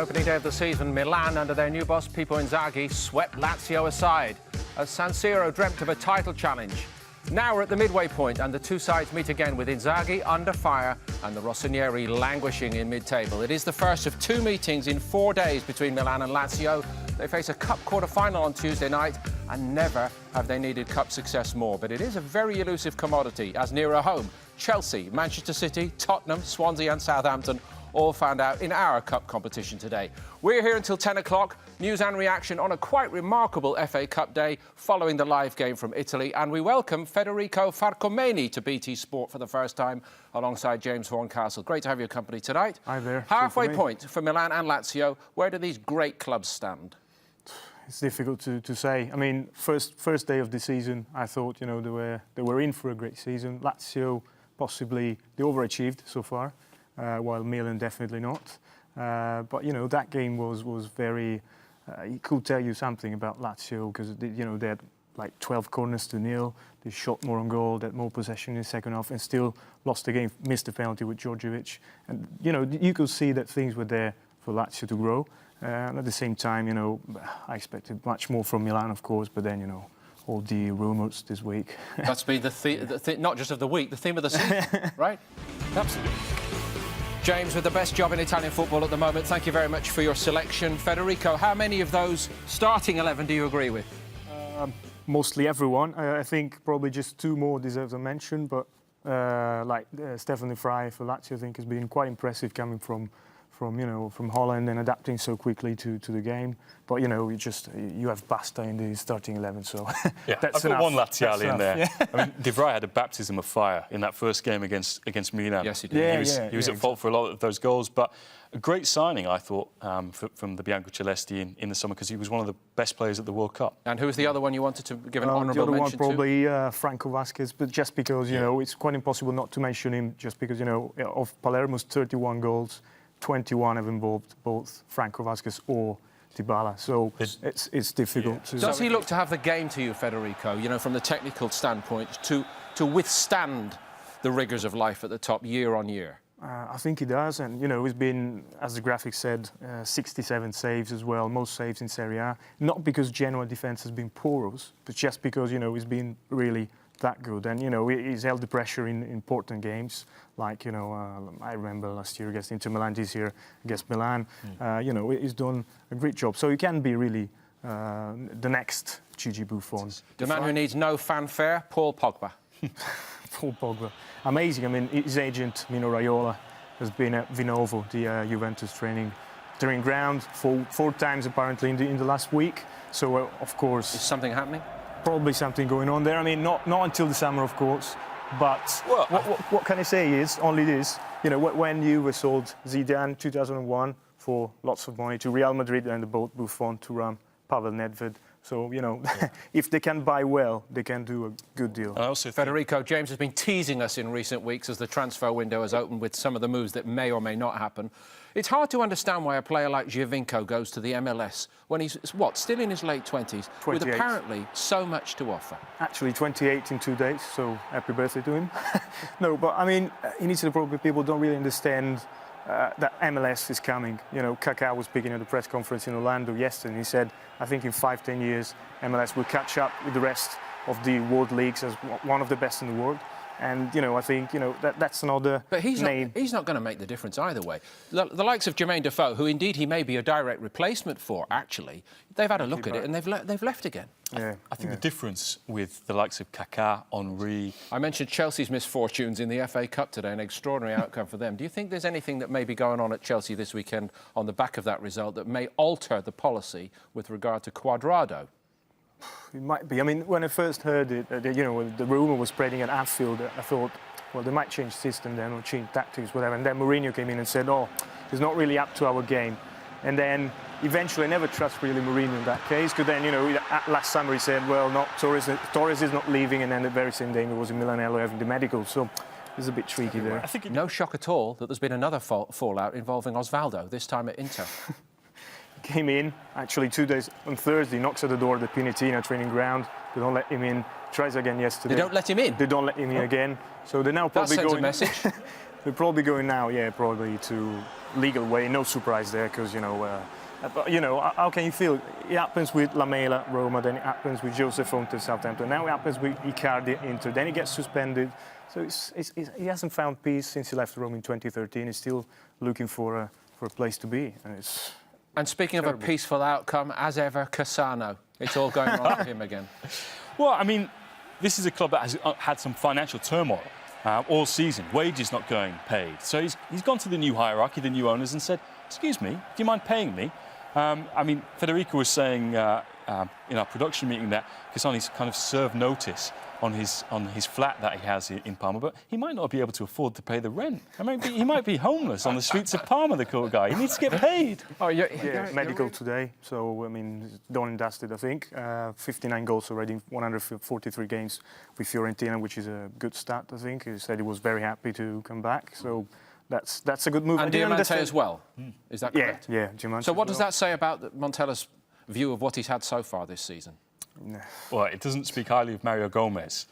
opening day of the season, Milan, under their new boss Pippo Inzaghi, swept Lazio aside as San Siro dreamt of a title challenge. Now we're at the midway point and the two sides meet again with Inzaghi under fire and the Rossoneri languishing in mid-table. It is the first of two meetings in 4 days between Milan and Lazio. They face a cup quarter-final on Tuesday night and never have they needed cup success more. But it is a very elusive commodity as nearer home, Chelsea, Manchester City, Tottenham, Swansea and Southampton all found out in our cup competition today. We're here until 10 o'clock. News and reaction on a quite remarkable FA Cup day following the live game from Italy. And we welcome Federico Farcomeni to BT Sport for the first time alongside James Horncastle. Great to have your company tonight. Hi there. Halfway point for Milan and Lazio. Where do these great clubs stand? It's difficult to say. I mean, first day of the season, I thought, you know, they were in for a great season. Lazio, possibly, they overachieved so far. While Milan definitely not. But, you know, that game was very... it could tell you something about Lazio because, you know, they had like 12 corners to nil. They shot more on goal, they had more possession in the second half and still lost the game, missed the penalty with Djordjevic. And, you know, you could see that things were there for Lazio to grow. And at the same time, you know, I expected much more from Milan, of course, but then, you know, all the rumours this week. That's been not just of the week, the theme of the season, right? Absolutely. James, with the best job in Italian football at the moment, thank you very much for your selection. Federico, how many of those starting 11 do you agree with? Mostly everyone. I think probably just two more deserve a mention, but Stefan De Vrij for Lazio, I think has been quite impressive coming from Holland and adapting so quickly to the game. But, you know, you have Basta in the starting 11, so yeah, that's I've got one Laziale in there. Yeah. I mean, De Vrij had a baptism of fire in that first game against Milan. Yes, he did. He was at fault for a lot of those goals, but a great signing, I thought, from the Biancocelesti in the summer because he was one of the best players at the World Cup. And who was the other one you wanted to give an honourable mention to? The other one probably Franco Vasquez, but just because, you know, it's quite impossible not to mention him just because, you know, of Palermo's 31 goals, 21 have involved both Franco Vasquez or Dybala, so it's difficult to... Does he look to have the game to you, Federico, you know, from the technical standpoint, to withstand the rigours of life at the top year on year? I think he does, and, you know, he's been, as the graphic said, 67 saves as well, most saves in Serie A. Not because Genoa defence has been porous, but just because, you know, he's been really that good. And, you know, he's held the pressure in important games. Like, you know, I remember last year against Inter Milan, this year against Milan. You know, he's done a great job. So he can be really the next Gigi Buffon. The man who needs no fanfare, Paul Pogba. Paul Pogba. Amazing. I mean, his agent, Mino Raiola, has been at Vinovo, the Juventus training ground, four times apparently in the last week. So, of course... Is something happening? Probably something going on there. I mean, not until the summer, of course. But well, what can I say is only this. You know, when you sold Zidane 2001 for lots of money to Real Madrid and bought Buffon to run Pavel Nedved. So, you know, if they can buy well, they can do a good deal. I also Federico, James has been teasing us in recent weeks as the transfer window has opened with some of the moves that may or may not happen. It's hard to understand why a player like Giovinco goes to the MLS when he's, still in his late 20s, 28. with apparently so much to offer. Actually, 28 in 2 days, so happy birthday to him. No, but, I mean, initially probably people don't really understand that MLS is coming. You know, Kaká was speaking at the press conference in Orlando yesterday, and he said, I think in 5-10 years, MLS will catch up with the rest of the world leagues as one of the best in the world. And, you know, I think, you know, that's another name. He's not going to make the difference either way. The likes of Jermaine Defoe, who indeed he may be a direct replacement for, actually, they've had a look at it and they've left again. Yeah, I think the difference with the likes of Kaká, Henry... I mentioned Chelsea's misfortunes in the FA Cup today, an extraordinary outcome for them. Do you think there's anything that may be going on at Chelsea this weekend on the back of that result that may alter the policy with regard to Cuadrado? It might be. I mean, when I first heard it, you know, the rumour was spreading at Anfield, I thought, well, they might change system then or change tactics, whatever. And then Mourinho came in and said, oh, it's not really up to our game. And then eventually I never trust really Mourinho in that case, because then, you know, last summer he said, well, Torres is not leaving, and then the very same day he was in Milanello having the medical. So it's a bit tricky there. I think no shock at all that there's been another fallout involving Osvaldo, this time at Inter. Came in, actually 2 days on Thursday, knocks at the door of the Pinitina training ground. They don't let him in. Tries again yesterday. They don't let him in? They don't let him in again. So they're now probably that sends going... a message. They're probably going now, yeah, probably to legal way. No surprise there, because but, how can you feel? It happens with Lamela, Roma, then it happens with Jose Fonte, Southampton. Now it happens with Icardi, Inter. Then he gets suspended. So he hasn't found peace since he left Rome in 2013. He's still looking for a place to be, And speaking of a peaceful outcome, as ever, Cassano. It's all going wrong for him again. Well, I mean, this is a club that has had some financial turmoil all season. Wages not going paid. So he's gone to the new hierarchy, the new owners, and said, "Excuse me, do you mind paying me?" I mean, Federico was saying in our production meeting that Cassano's kind of served notice on his flat that he has in Parma, but he might not be able to afford to pay the rent. I mean, he might be homeless on the streets of Parma, the cool guy. He needs to get paid. Oh, medical today. So, I mean, done and dusted, I think. 59 goals already, 143 games with Fiorentina, which is a good start, I think. He said he was very happy to come back. So that's a good move. And Diamante as well. Is that correct? Yeah, Diamante. So what does that say about Montella's view of what he's had so far this season? Well, it doesn't speak highly of Mario Gomez.